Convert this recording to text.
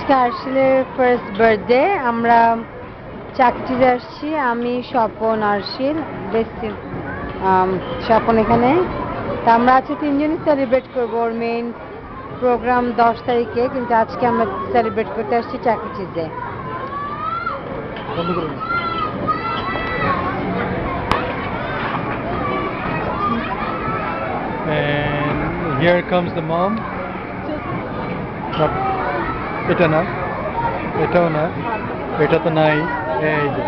আজকে আরশিলের first birthday. আমরা চাকরিতে আসছি, আমি স্বপন আরশিল বেশি স্বপন এখানে। তা আমরা আজকে তিনজনই সেলিব্রেট করবো। ওর মেইন প্রোগ্রাম 10 তারিখে, কিন্তু আজকে আমরা সেলিব্রেট করতে আসছি চাকরিতে। And here comes the mom. এটা না, এটাও না, এটা তো নাই, এই যে